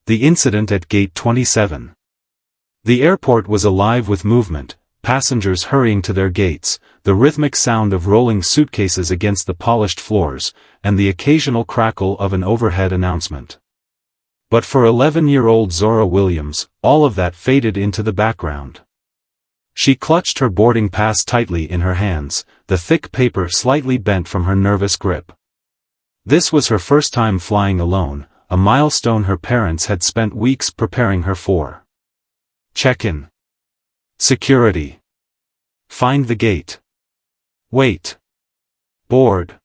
The incident at Gate 27. The airport was alive with movement, passengers hurrying to their gates, the rhythmic sound of rolling suitcases against the polished floors, and the occasional crackle of an overhead announcement. But for 11-year-old Zora Williams, all of that faded into the background. She clutched her boarding pass tightly in her hands, the thick paper slightly bent from her nervous grip. This was her first time flying alone, a milestone her parents had spent weeks preparing her for. Check-in. Security. Find the gate. Wait. Board.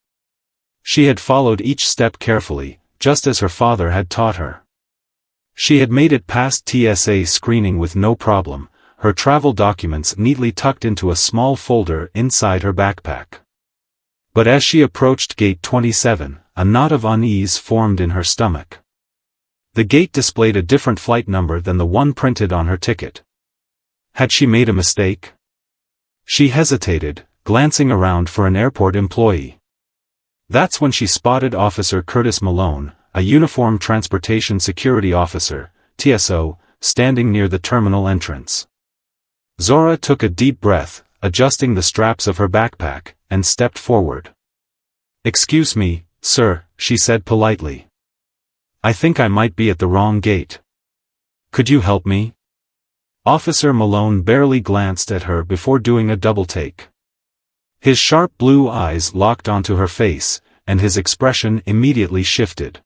She had followed each step carefully, just as her father had taught her. She had made it past TSA screening with no problem, her travel documents neatly tucked into a small folder inside her backpack. But as she approached Gate 27, a knot of unease formed in her stomach. The gate displayed a different flight number than the one printed on her ticket. Had she made a mistake? She hesitated, glancing around for an airport employee. That's when she spotted Officer Curtis Malone, a uniformed transportation security officer, TSO, standing near the terminal entrance. Zora took a deep breath, adjusting the straps of her backpack, and stepped forward. "Excuse me, sir," she said politely. "I think I might be at the wrong gate. Could you help me?" Officer Malone barely glanced at her before doing a double-take. His sharp blue eyes locked onto her face, and his expression immediately shifted.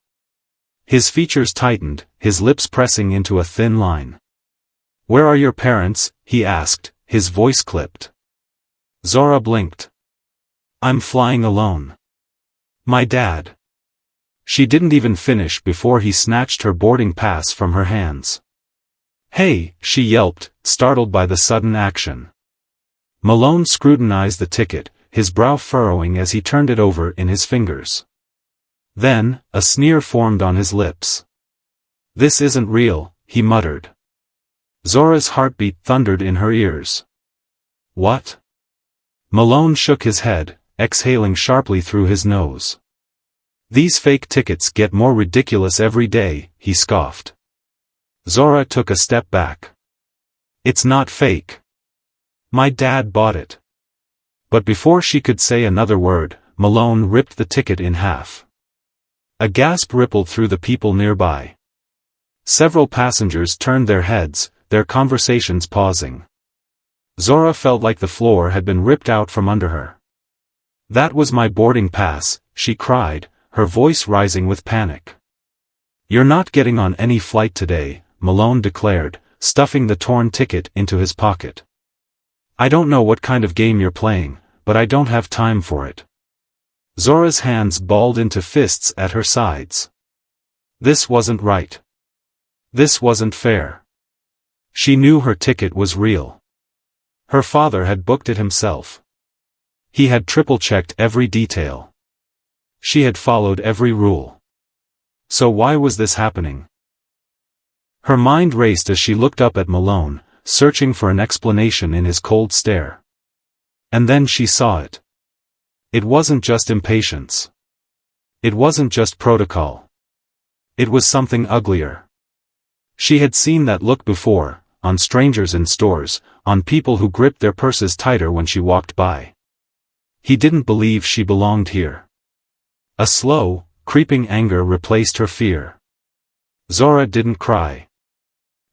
His features tightened, his lips pressing into a thin line. "Where are your parents?" he asked, his voice clipped. Zora blinked. "I'm flying alone. My dad." She didn't even finish before he snatched her boarding pass from her hands. "Hey," she yelped, startled by the sudden action. Malone scrutinized the ticket, his brow furrowing as he turned it over in his fingers. Then, a sneer formed on his lips. "This isn't real," he muttered. Zora's heartbeat thundered in her ears. "What?" Malone shook his head, exhaling sharply through his nose. "These fake tickets get more ridiculous every day," he scoffed. Zora took a step back. "It's not fake. My dad bought it." But before she could say another word, Malone ripped the ticket in half. A gasp rippled through the people nearby. Several passengers turned their heads, their conversations pausing. Zora felt like the floor had been ripped out from under her. "That was my boarding pass," she cried, her voice rising with panic. "You're not getting on any flight today," Malone declared, stuffing the torn ticket into his pocket. "I don't know what kind of game you're playing, but I don't have time for it." Zora's hands balled into fists at her sides. This wasn't right. This wasn't fair. She knew her ticket was real. Her father had booked it himself. He had triple-checked every detail. She had followed every rule. So why was this happening? Her mind raced as she looked up at Malone, searching for an explanation in his cold stare. And then she saw it. It wasn't just impatience. It wasn't just protocol. It was something uglier. She had seen that look before, on strangers in stores, on people who gripped their purses tighter when she walked by. He didn't believe she belonged here. A slow, creeping anger replaced her fear. Zora didn't cry.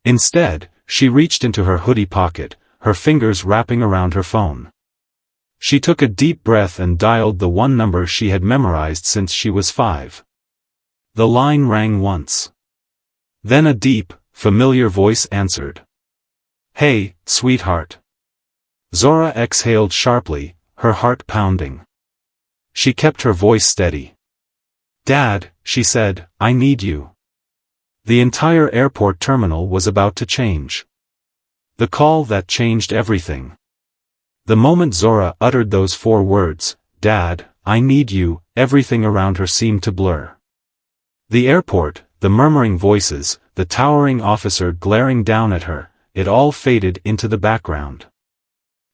Instead, she reached into her hoodie pocket, her fingers wrapping around her phone. She took a deep breath and dialed the one number she had memorized since she was 5. The line rang once. Then a deep, familiar voice answered. "Hey, sweetheart." Zora exhaled sharply, her heart pounding. She kept her voice steady. "Dad," she said, "I need you." The entire airport terminal was about to change. The call that changed everything. The moment Zora uttered those 4 words, "Dad, I need you," everything around her seemed to blur. The airport, the murmuring voices, the towering officer glaring down at her, it all faded into the background.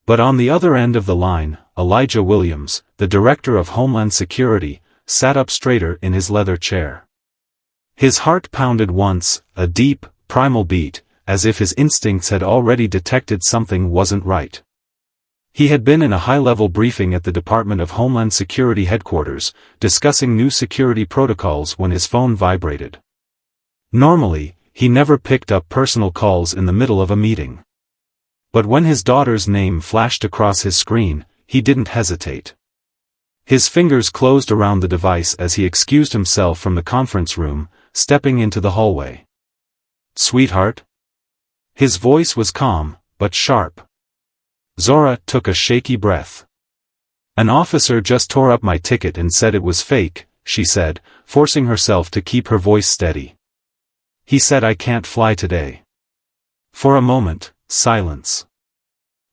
But on the other end of the line, Elijah Williams, the Director of Homeland Security, sat up straighter in his leather chair. His heart pounded once, a deep, primal beat, as if his instincts had already detected something wasn't right. He had been in a high-level briefing at the Department of Homeland Security headquarters, discussing new security protocols when his phone vibrated. Normally, he never picked up personal calls in the middle of a meeting. But when his daughter's name flashed across his screen, he didn't hesitate. His fingers closed around the device as he excused himself from the conference room, stepping into the hallway. "Sweetheart?" His voice was calm, but sharp. Zora took a shaky breath. "An officer just tore up my ticket and said it was fake," she said, forcing herself to keep her voice steady. "He said I can't fly today." For a moment, silence.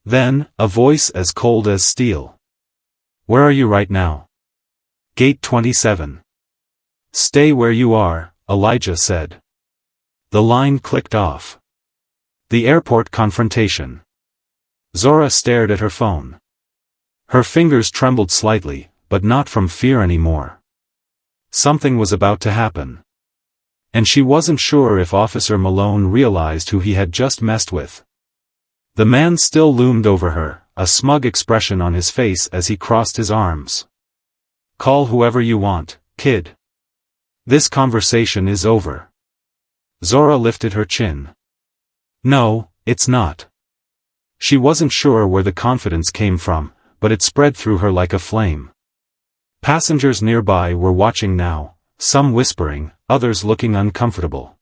Then, a voice as cold as steel. "Where are you right now?" "Gate 27. "Stay where you are," Elijah said. The line clicked off. The airport confrontation. Zora stared at her phone. Her fingers trembled slightly, but not from fear anymore. Something was about to happen. And she wasn't sure if Officer Malone realized who he had just messed with. The man still loomed over her, a smug expression on his face as he crossed his arms. "Call whoever you want, kid. This conversation is over." Zora lifted her chin. "No, it's not." She wasn't sure where the confidence came from, but it spread through her like a flame. Passengers nearby were watching now, some whispering, others looking uncomfortable.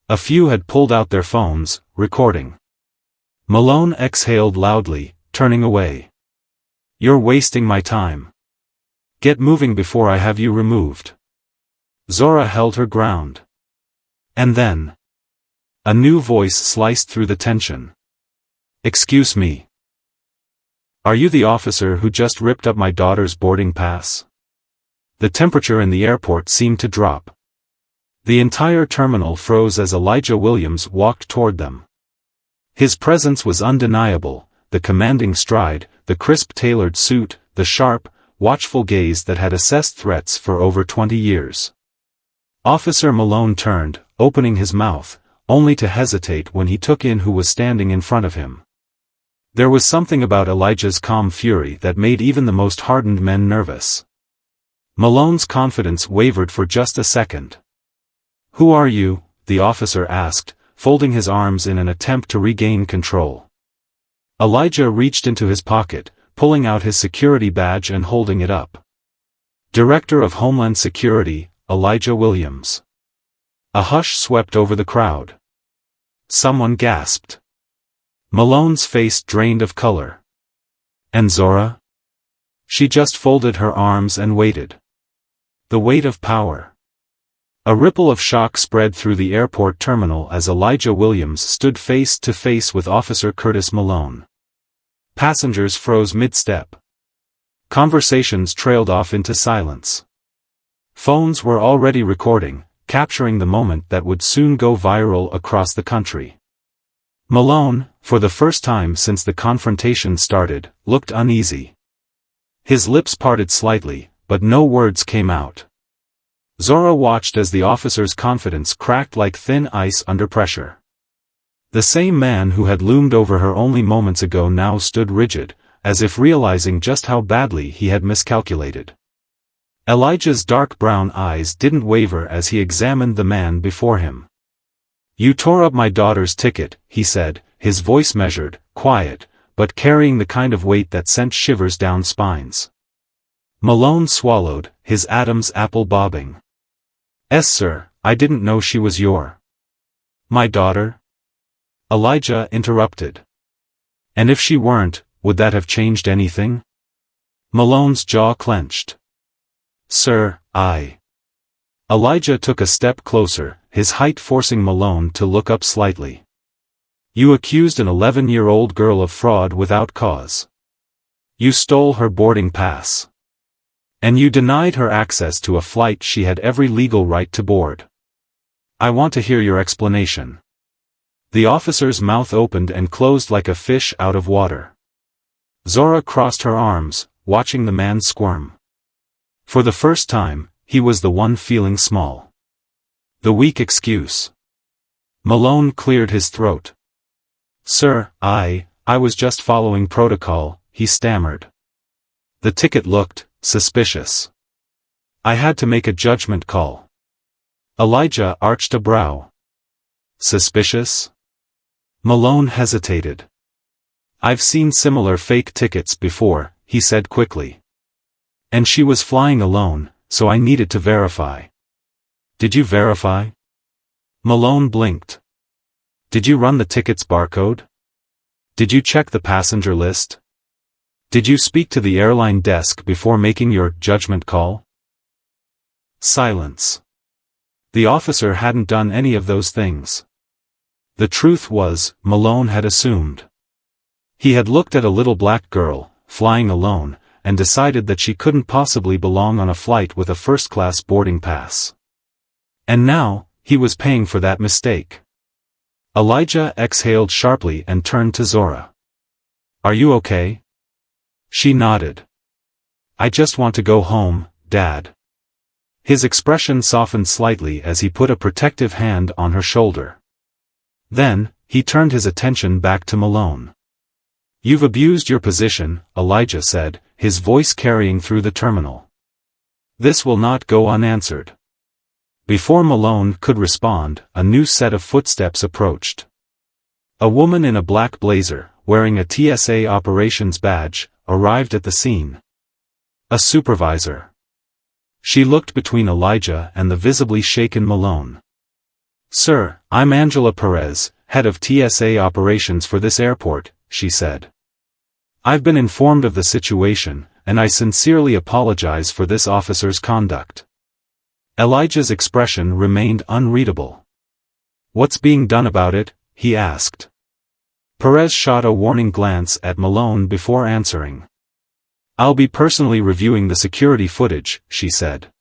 A few had pulled out their phones, recording. Malone exhaled loudly, turning away. "You're wasting my time. Get moving before I have you removed." Zora held her ground. And then, a new voice sliced through the tension. "Excuse me. Are you the officer who just ripped up my daughter's boarding pass?" The temperature in the airport seemed to drop. The entire terminal froze as Elijah Williams walked toward them. His presence was undeniable, the commanding stride, the crisp-tailored suit, the sharp, watchful gaze that had assessed threats for over 20 years. Officer Malone turned, opening his mouth, only to hesitate when he took in who was standing in front of him. There was something about Elijah's calm fury that made even the most hardened men nervous. Malone's confidence wavered for just a second. "Who are you?" the officer asked, folding his arms in an attempt to regain control. Elijah reached into his pocket, pulling out his security badge and holding it up. "Director of Homeland Security, Elijah Williams." A hush swept over the crowd. Someone gasped. Malone's face drained of color. "And Zora?" She just folded her arms and waited. The weight of power. A ripple of shock spread through the airport terminal as Elijah Williams stood face to face with Officer Curtis Malone. Passengers froze mid-step. Conversations trailed off into silence. Phones were already recording, capturing the moment that would soon go viral across the country. Malone, for the first time since the confrontation started, looked uneasy. His lips parted slightly, but no words came out. Zora watched as the officer's confidence cracked like thin ice under pressure. The same man who had loomed over her only moments ago now stood rigid, as if realizing just how badly he had miscalculated. Elijah's dark brown eyes didn't waver as he examined the man before him. "You tore up my daughter's ticket," he said, his voice measured, quiet, but carrying the kind of weight that sent shivers down spines. Malone swallowed, his Adam's apple bobbing. "Yes, sir, I didn't know she was my daughter?" Elijah interrupted. "And if she weren't, would that have changed anything?" Malone's jaw clenched. "Sir, Elijah took a step closer, his height forcing Malone to look up slightly. "You accused an 11-year-old girl of fraud without cause. You stole her boarding pass. And you denied her access to a flight she had every legal right to board. I want to hear your explanation." The officer's mouth opened and closed like a fish out of water. Zora crossed her arms, watching the man squirm. For the first time, he was the one feeling small. The weak excuse. Malone cleared his throat. Sir, I was just following protocol, he stammered. The ticket looked suspicious. I had to make a judgment call. Elijah arched a brow. Suspicious? Malone hesitated. I've seen similar fake tickets before, he said quickly. And she was flying alone, so I needed to verify. Did you verify? Malone blinked. Did you run the ticket's barcode? Did you check the passenger list? Did you speak to the airline desk before making your judgment call? Silence. The officer hadn't done any of those things. The truth was, Malone had assumed. He had looked at a little black girl, flying alone, and decided that she couldn't possibly belong on a flight with a first-class boarding pass. And now, he was paying for that mistake. Elijah exhaled sharply and turned to Zora. Are you okay? She nodded. I just want to go home, Dad. His expression softened slightly as he put a protective hand on her shoulder. Then, he turned his attention back to Malone. You've abused your position, Elijah said, his voice carrying through the terminal. This will not go unanswered. Before Malone could respond, a new set of footsteps approached. A woman in a black blazer, wearing a TSA operations badge, arrived at the scene. A supervisor. She looked between Elijah and the visibly shaken Malone. Sir, I'm Angela Perez, head of TSA operations for this airport, she said. I've been informed of the situation, and I sincerely apologize for this officer's conduct. Elijah's expression remained unreadable. What's being done about it? He asked. Perez shot a warning glance at Malone before answering. I'll be personally reviewing the security footage, she said.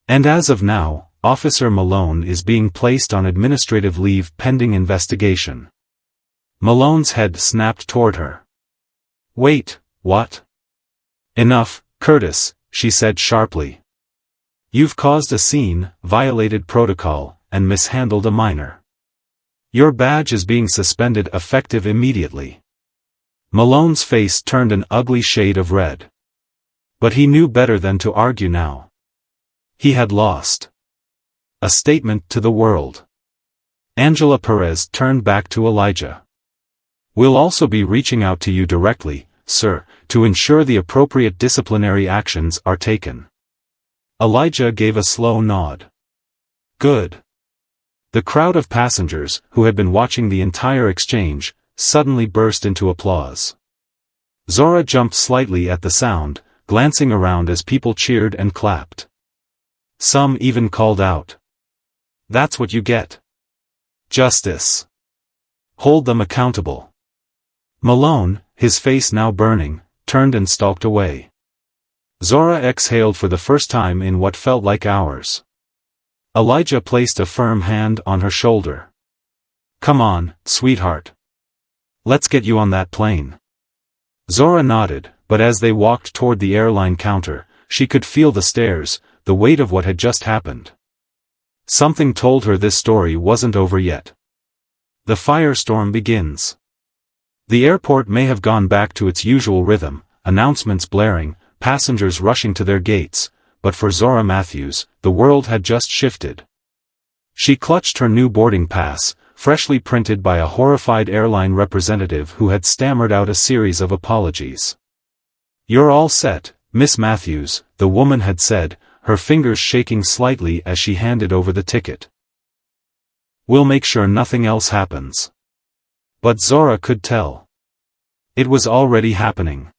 And as of now, Officer Malone is being placed on administrative leave pending investigation. Malone's head snapped toward her. Wait, what? Enough, Curtis, she said sharply. You've caused a scene, violated protocol, and mishandled a minor. Your badge is being suspended effective immediately. Malone's face turned an ugly shade of red. But he knew better than to argue now. He had lost. A statement to the world. Angela Perez turned back to Elijah. We'll also be reaching out to you directly, sir, to ensure the appropriate disciplinary actions are taken. Elijah gave a slow nod. Good. The crowd of passengers, who had been watching the entire exchange, suddenly burst into applause. Zora jumped slightly at the sound, glancing around as people cheered and clapped. Some even called out. That's what you get. Justice. Hold them accountable. Malone, his face now burning, turned and stalked away. Zora exhaled for the first time in what felt like hours. Elijah placed a firm hand on her shoulder. Come on, sweetheart. Let's get you on that plane. Zora nodded, but as they walked toward the airline counter, she could feel the stares, the weight of what had just happened. Something told her this story wasn't over yet. The firestorm begins. The airport may have gone back to its usual rhythm, announcements blaring, passengers rushing to their gates, but for Zora Matthews, the world had just shifted. She clutched her new boarding pass, freshly printed by a horrified airline representative who had stammered out a series of apologies. You're all set, Miss Matthews, the woman had said, her fingers shaking slightly as she handed over the ticket. We'll make sure nothing else happens. But Zora could tell. It was already happening.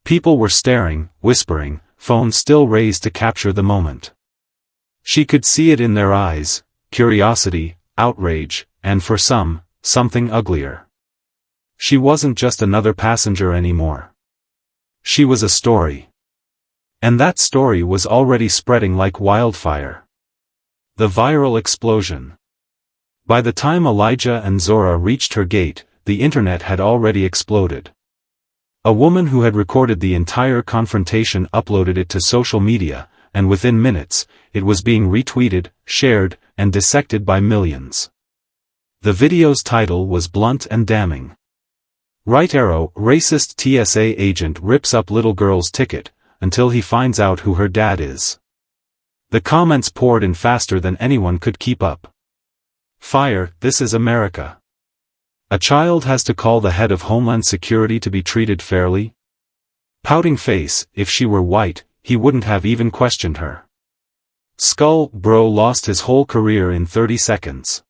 People were staring, whispering, phones still raised to capture the moment. She could see it in their eyes, curiosity, outrage, and for some, something uglier. She wasn't just another passenger anymore. She was a story. And that story was already spreading like wildfire. The viral explosion. By the time Elijah and Zora reached her gate, the internet had already exploded. A woman who had recorded the entire confrontation uploaded it to social media, and within minutes, it was being retweeted, shared, and dissected by millions. The video's title was blunt and damning. Right arrow, racist TSA agent rips up little girl's ticket, until he finds out who her dad is. The comments poured in faster than anyone could keep up. Fire, this is America. A child has to call the head of Homeland Security to be treated fairly? Pouting face, if she were white, he wouldn't have even questioned her. Skull, bro lost his whole career in 30 seconds.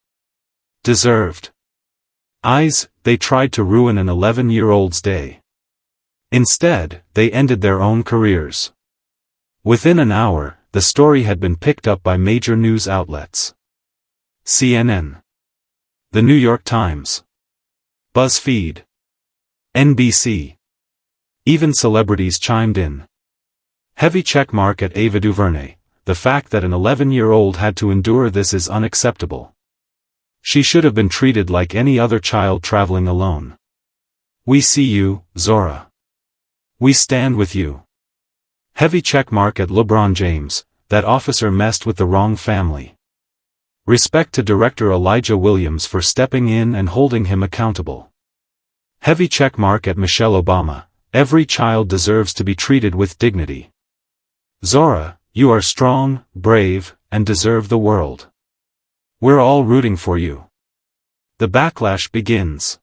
Deserved. Eyes, they tried to ruin an 11-year-old's day. Instead, they ended their own careers. Within an hour, the story had been picked up by major news outlets. CNN. The New York Times. BuzzFeed. NBC. Even celebrities chimed in. Heavy checkmark at Ava DuVernay. The fact that an 11-year-old had to endure this is unacceptable. She should have been treated like any other child traveling alone. We see you, Zora. We stand with you. Heavy checkmark at LeBron James. That officer messed with the wrong family. Respect to Director Elijah Williams for stepping in and holding him accountable. Heavy checkmark at Michelle Obama. Every child deserves to be treated with dignity. Zora, you are strong, brave, and deserve the world. We're all rooting for you. The backlash begins.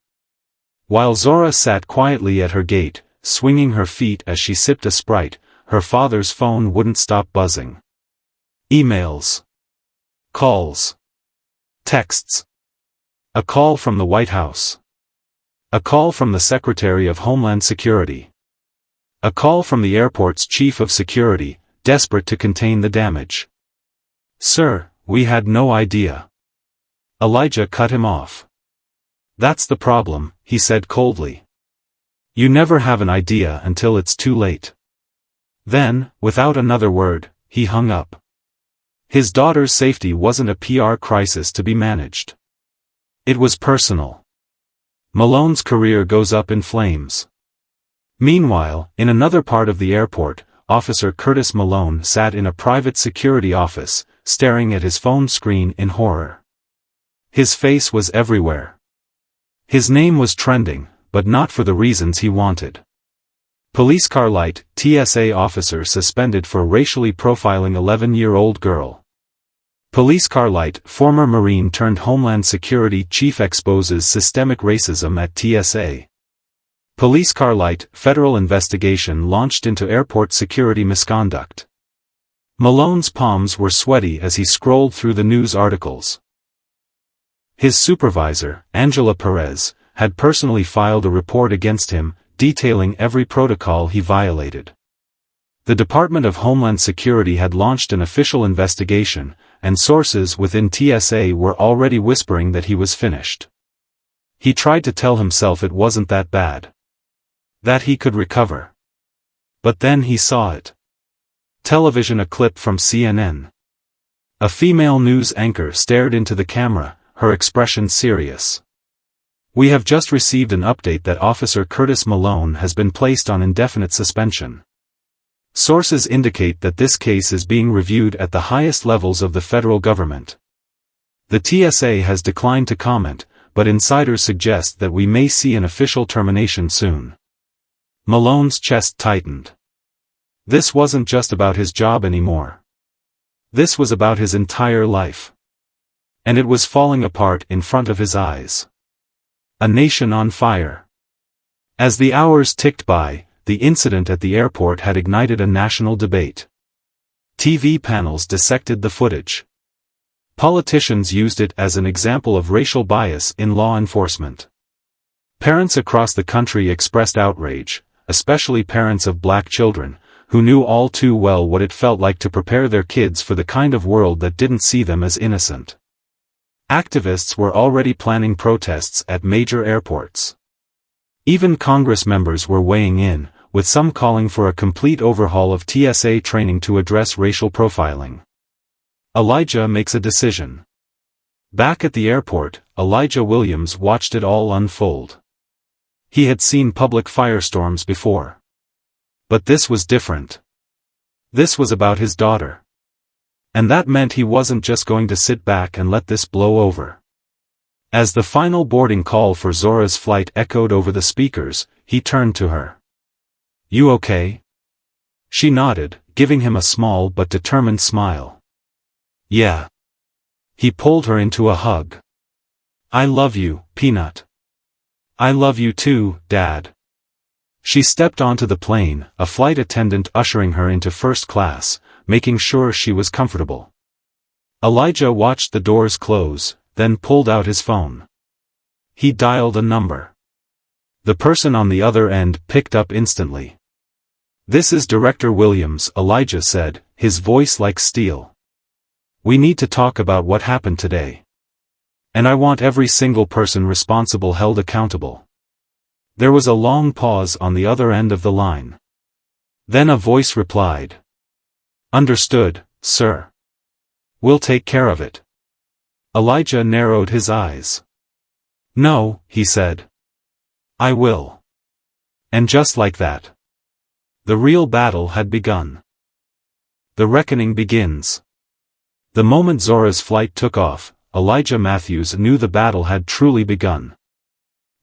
While Zora sat quietly at her gate, swinging her feet as she sipped a Sprite, her father's phone wouldn't stop buzzing. Emails. Calls. Texts. A call from the White House. A call from the Secretary of Homeland Security. A call from the airport's chief of security, desperate to contain the damage. Sir, we had no idea. Elijah cut him off. That's the problem, he said coldly. You never have an idea until it's too late. Then, without another word, he hung up. His daughter's safety wasn't a PR crisis to be managed. It was personal. Malone's career goes up in flames. Meanwhile, in another part of the airport, Officer Curtis Malone sat in a private security office, staring at his phone screen in horror. His face was everywhere. His name was trending, but not for the reasons he wanted. Police car light, TSA officer suspended for racially profiling 11-year-old girl. Police car light, former Marine turned Homeland Security chief exposes systemic racism at TSA. Police car light, federal investigation launched into airport security misconduct. Malone's palms were sweaty as he scrolled through the news articles. His supervisor, Angela Perez, had personally filed a report against him, detailing every protocol he violated. The Department of Homeland Security had launched an official investigation, and sources within TSA were already whispering that he was finished. He tried to tell himself it wasn't that bad. That he could recover. But then he saw it. Television. A clip from CNN. A female news anchor stared into the camera, her expression serious. We have just received an update that Officer Curtis Malone has been placed on indefinite suspension. Sources indicate that this case is being reviewed at the highest levels of the federal government. The TSA has declined to comment, but insiders suggest that we may see an official termination soon. Malone's chest tightened. This wasn't just about his job anymore. This was about his entire life. And it was falling apart in front of his eyes. A nation on fire. As the hours ticked by, the incident at the airport had ignited a national debate. TV panels dissected the footage. Politicians used it as an example of racial bias in law enforcement. Parents across the country expressed outrage, especially parents of black children, who knew all too well what it felt like to prepare their kids for the kind of world that didn't see them as innocent. Activists were already planning protests at major airports. Even Congress members were weighing in, with some calling for a complete overhaul of TSA training to address racial profiling. Elijah makes a decision. Back at the airport, Elijah Williams watched it all unfold. He had seen public firestorms before. But this was different. This was about his daughter. And that meant he wasn't just going to sit back and let this blow over. As the final boarding call for Zora's flight echoed over the speakers, he turned to her. "You okay?" She nodded, giving him a small but determined smile. "Yeah." He pulled her into a hug. "I love you, Peanut." "I love you too, Dad." She stepped onto the plane, a flight attendant ushering her into first class, making sure she was comfortable. Elijah watched the doors close, then pulled out his phone. He dialed a number. The person on the other end picked up instantly. "This is Director Williams," Elijah said, his voice like steel. "We need to talk about what happened today. And I want every single person responsible held accountable." There was a long pause on the other end of the line. Then a voice replied. "Understood, sir. We'll take care of it." Elijah narrowed his eyes. "No," he said. "I will." And just like that, the real battle had begun. The reckoning begins. The moment Zora's flight took off, Elijah Matthews knew the battle had truly begun.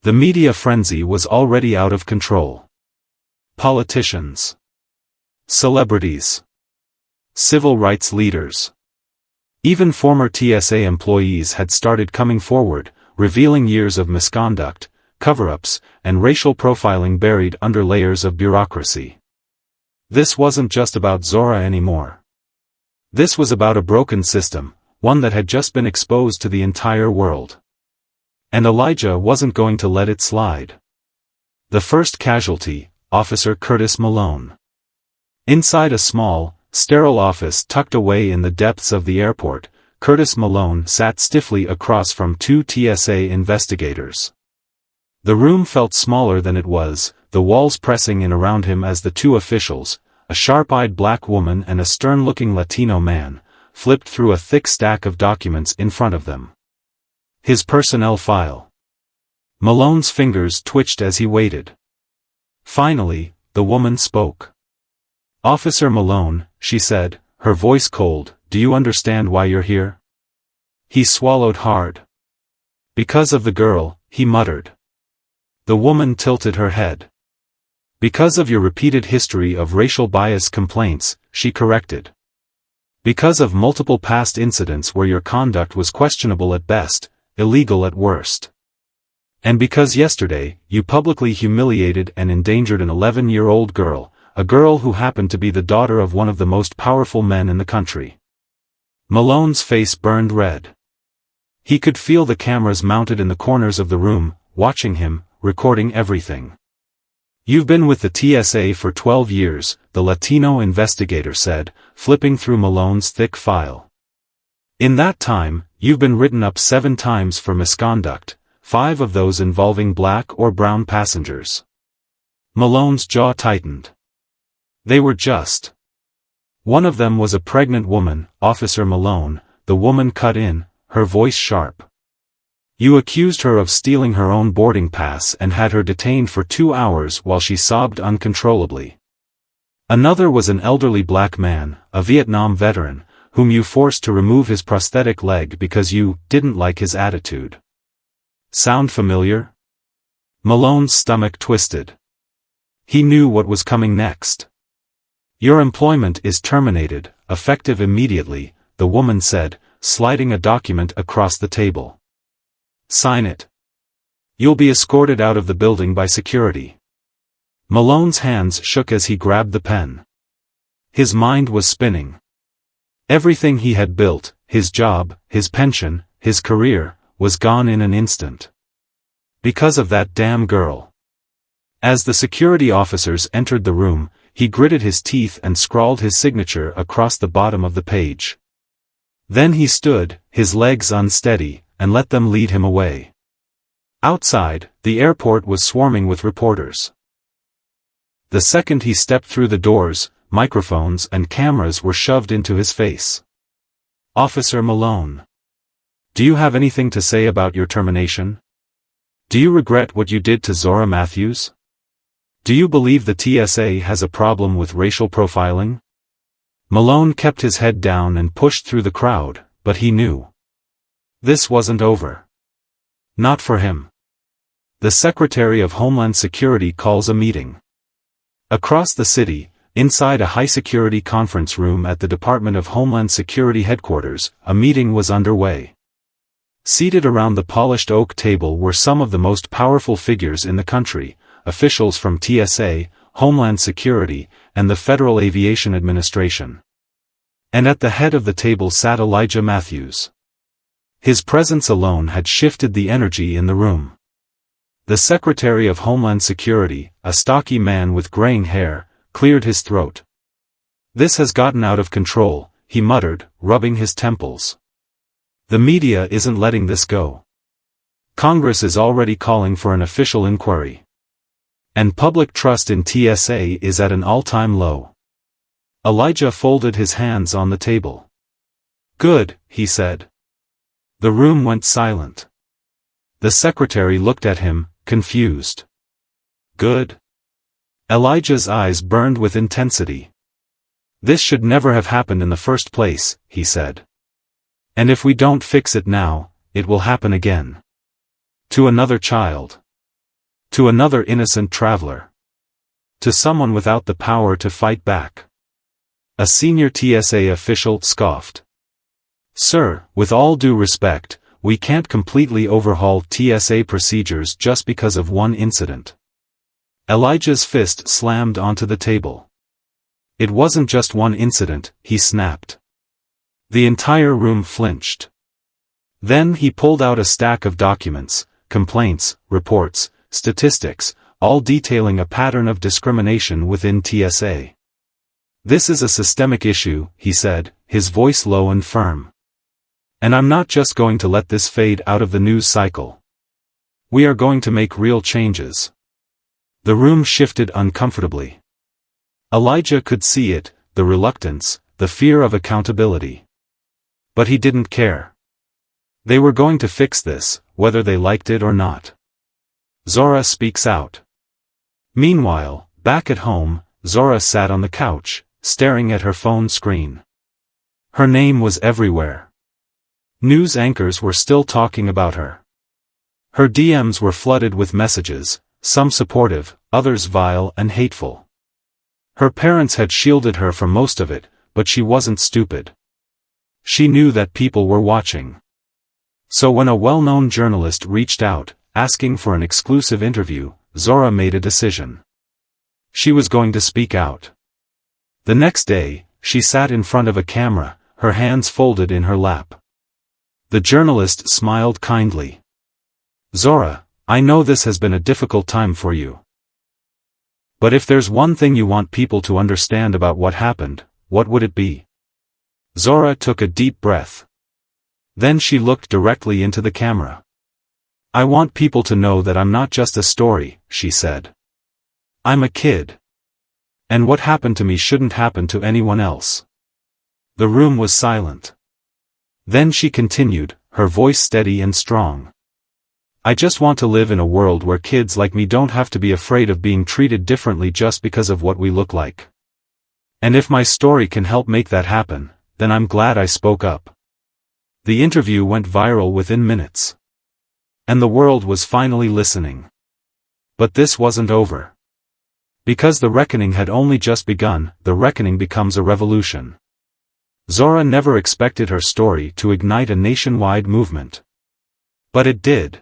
The media frenzy was already out of control. Politicians, celebrities, civil rights leaders, even former TSA employees had started coming forward, revealing years of misconduct, cover-ups, and racial profiling buried under layers of bureaucracy. This wasn't just about Zora anymore. This was about a broken system, one that had just been exposed to the entire world. And Elijah wasn't going to let it slide. The first casualty, Officer Curtis Malone. Inside a small, sterile office tucked away in the depths of the airport, Curtis Malone sat stiffly across from two TSA investigators. The room felt smaller than it was, the walls pressing in around him as the two officials, a sharp-eyed black woman and a stern-looking Latino man, flipped through a thick stack of documents in front of them. His personnel file. Malone's fingers twitched as he waited. Finally, the woman spoke. "Officer Malone," she said, her voice cold, "do you understand why you're here?" He swallowed hard. "Because of the girl," he muttered. The woman tilted her head. "Because of your repeated history of racial bias complaints," she corrected. "Because of multiple past incidents where your conduct was questionable at best, illegal at worst. And because yesterday, you publicly humiliated and endangered an 11-year-old girl, a girl who happened to be the daughter of one of the most powerful men in the country." Malone's face burned red. He could feel the cameras mounted in the corners of the room, watching him, recording everything. "You've been with the TSA for 12 years, the Latino investigator said, flipping through Malone's thick file. "In that time, you've been written up 7 times for misconduct, 5 of those involving black or brown passengers." Malone's jaw tightened. They were just. One of them was a pregnant woman, Officer Malone, the woman cut in, her voice sharp. "You accused her of stealing her own boarding pass and had her detained for 2 hours while she sobbed uncontrollably. Another was an elderly black man, a Vietnam veteran, whom you forced to remove his prosthetic leg because you didn't like his attitude." Sound familiar? Malone's stomach twisted. He knew what was coming next. "Your employment is terminated, effective immediately," the woman said, sliding a document across the table. "Sign it. You'll be escorted out of the building by security." Malone's hands shook as he grabbed the pen. His mind was spinning. Everything he had built, his job, his pension, his career, was gone in an instant. Because of that damn girl. As the security officers entered the room, he gritted his teeth and scrawled his signature across the bottom of the page. Then he stood, his legs unsteady, and let them lead him away. Outside, the airport was swarming with reporters. The second he stepped through the doors, microphones and cameras were shoved into his face. "Officer Malone. Do you have anything to say about your termination? Do you regret what you did to Zora Matthews? Do you believe the TSA has a problem with racial profiling?" Malone kept his head down and pushed through the crowd, but he knew this wasn't over. Not for him. The Secretary of Homeland Security calls a meeting. Across the city, inside a high-security conference room at the Department of Homeland Security headquarters, a meeting was underway. Seated around the polished oak table were some of the most powerful figures in the country, officials from TSA, Homeland Security, and the Federal Aviation Administration. And at the head of the table sat Elijah Matthews. His presence alone had shifted the energy in the room. The Secretary of Homeland Security, a stocky man with graying hair, cleared his throat. "This has gotten out of control," he muttered, rubbing his temples. "The media isn't letting this go. Congress is already calling for an official inquiry. And public trust in TSA is at an all-time low." Elijah folded his hands on the table. "Good," he said. The room went silent. The secretary looked at him, confused. "Good?" Elijah's eyes burned with intensity. "This should never have happened in the first place," he said. "And if we don't fix it now, it will happen again. To another child. To another innocent traveler. To someone without the power to fight back." A senior TSA official scoffed. "Sir, with all due respect, we can't completely overhaul TSA procedures just because of one incident." Elijah's fist slammed onto the table. "It wasn't just one incident," he snapped. The entire room flinched. Then he pulled out a stack of documents, complaints, reports, statistics, all detailing a pattern of discrimination within TSA. "This is a systemic issue," he said, his voice low and firm. "And I'm not just going to let this fade out of the news cycle. We are going to make real changes." The room shifted uncomfortably. Elijah could see it, the reluctance, the fear of accountability. But he didn't care. They were going to fix this, whether they liked it or not. Zora speaks out. Meanwhile, back at home, Zora sat on the couch, staring at her phone screen. Her name was everywhere. News anchors were still talking about her. Her DMs were flooded with messages, some supportive, others vile and hateful. Her parents had shielded her from most of it, but she wasn't stupid. She knew that people were watching. So when a well-known journalist reached out, asking for an exclusive interview, Zora made a decision. She was going to speak out. The next day, she sat in front of a camera, her hands folded in her lap. The journalist smiled kindly. "Zora, I know this has been a difficult time for you. But if there's one thing you want people to understand about what happened, what would it be?" Zora took a deep breath. Then she looked directly into the camera. "I want people to know that I'm not just a story," she said. "I'm a kid. And what happened to me shouldn't happen to anyone else." The room was silent. Then she continued, her voice steady and strong. "I just want to live in a world where kids like me don't have to be afraid of being treated differently just because of what we look like. And if my story can help make that happen, then I'm glad I spoke up." The interview went viral within minutes. And the world was finally listening. But this wasn't over. Because the reckoning had only just begun, the reckoning becomes a revolution. Zora never expected her story to ignite a nationwide movement. But it did.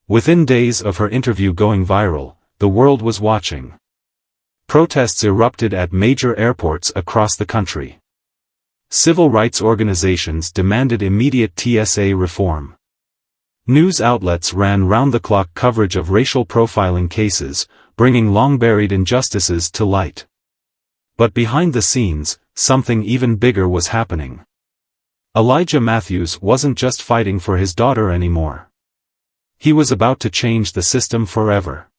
Within days of her interview going viral, the world was watching. Protests erupted at major airports across the country. Civil rights organizations demanded immediate TSA reform. News outlets ran round-the-clock coverage of racial profiling cases, bringing long-buried injustices to light. But behind the scenes, something even bigger was happening. Elijah Matthews wasn't just fighting for his daughter anymore. He was about to change the system forever.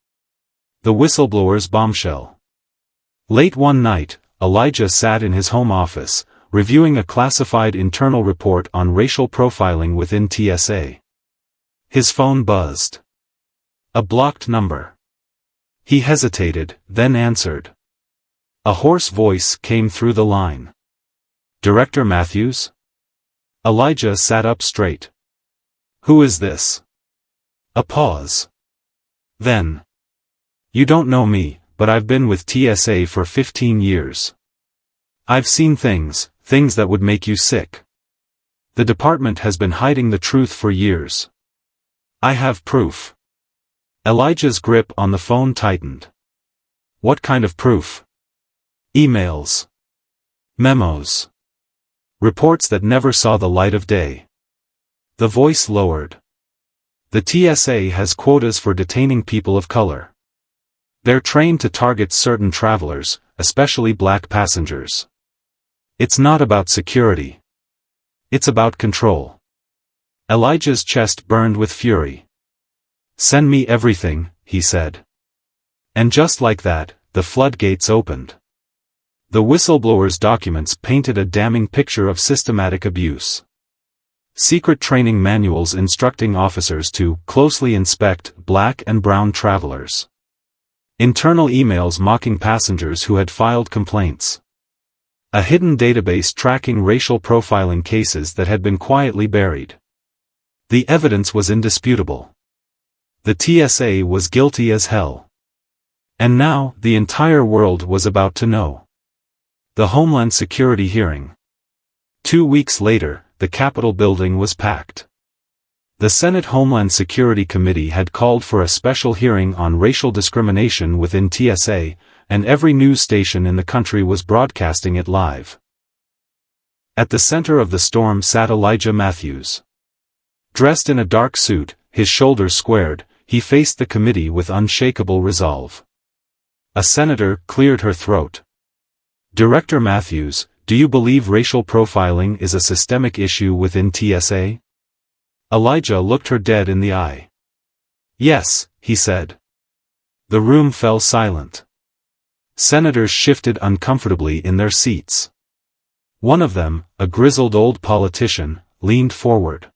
The whistleblower's bombshell. Late one night, Elijah sat in his home office, reviewing a classified internal report on racial profiling within TSA. His phone buzzed. A blocked number. He hesitated, then answered. A hoarse voice came through the line. Director Matthews? Elijah sat up straight. Who is this? A pause. Then. You don't know me, but I've been with TSA for 15 years. I've seen things that would make you sick. The department has been hiding the truth for years. I have proof. Elijah's grip on the phone tightened. What kind of proof? Emails. Memos. Reports that never saw the light of day. The voice lowered. The TSA has quotas for detaining people of color. They're trained to target certain travelers, especially black passengers. It's not about security. It's about control. Elijah's chest burned with fury. Send me everything, he said. And just like that, the floodgates opened. The whistleblower's documents painted a damning picture of systematic abuse. Secret training manuals instructing officers to closely inspect black and brown travelers. Internal emails mocking passengers who had filed complaints. A hidden database tracking racial profiling cases that had been quietly buried. The evidence was indisputable. The TSA was guilty as hell. And now, the entire world was about to know. The Homeland Security hearing. 2 weeks later, the Capitol building was packed. The Senate Homeland Security Committee had called for a special hearing on racial discrimination within TSA, and every news station in the country was broadcasting it live. At the center of the storm sat Elijah Matthews. Dressed in a dark suit, his shoulders squared, he faced the committee with unshakable resolve. A senator cleared her throat. Director Matthews, do you believe racial profiling is a systemic issue within TSA? Elijah looked her dead in the eye. Yes, he said. The room fell silent. Senators shifted uncomfortably in their seats. One of them, a grizzled old politician, leaned forward.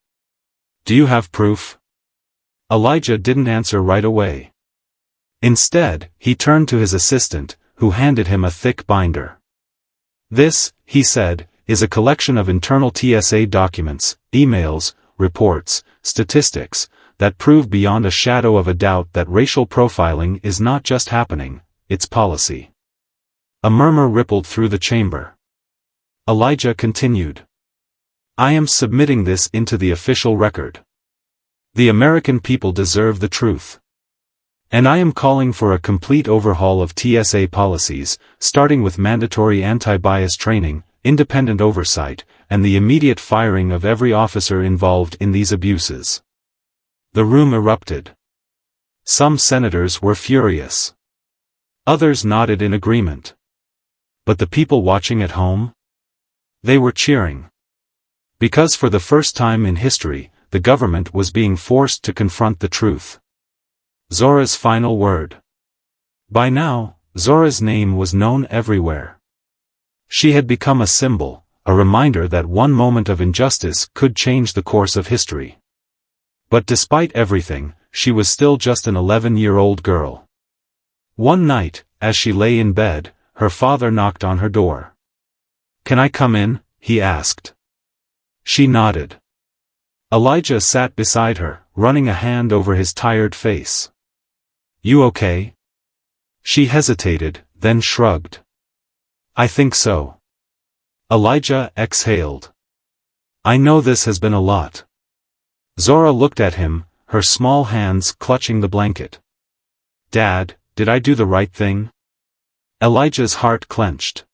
Do you have proof? Elijah didn't answer right away. Instead, he turned to his assistant, who handed him a thick binder. This, he said, is a collection of internal TSA documents, emails, reports, statistics, that prove beyond a shadow of a doubt that racial profiling is not just happening, it's policy. A murmur rippled through the chamber. Elijah continued. I am submitting this into the official record. The American people deserve the truth. And I am calling for a complete overhaul of TSA policies, starting with mandatory anti-bias training, independent oversight, and the immediate firing of every officer involved in these abuses. The room erupted. Some senators were furious. Others nodded in agreement. But the people watching at home? They were cheering. Because for the first time in history, the government was being forced to confront the truth. Zora's final word. By now, Zora's name was known everywhere. She had become a symbol, a reminder that one moment of injustice could change the course of history. But despite everything, she was still just an 11-year-old girl. One night, as she lay in bed, her father knocked on her door. Can I come in? He asked. She nodded. Elijah sat beside her, running a hand over his tired face. You okay? She hesitated, then shrugged. I think so. Elijah exhaled. I know this has been a lot. Zora looked at him, her small hands clutching the blanket. Dad, did I do the right thing? Elijah's heart clenched.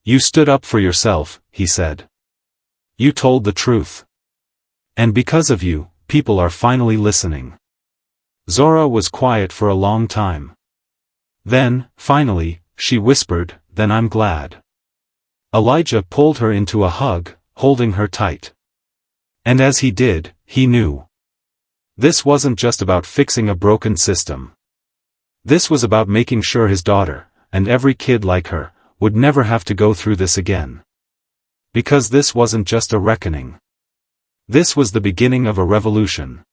You stood up for yourself, he said. You told the truth. And because of you, people are finally listening. Zora was quiet for a long time. Then, finally, she whispered, then I'm glad. Elijah pulled her into a hug, holding her tight. And as he did, he knew. This wasn't just about fixing a broken system. This was about making sure his daughter, and every kid like her, would never have to go through this again. Because this wasn't just a reckoning. This was the beginning of a revolution.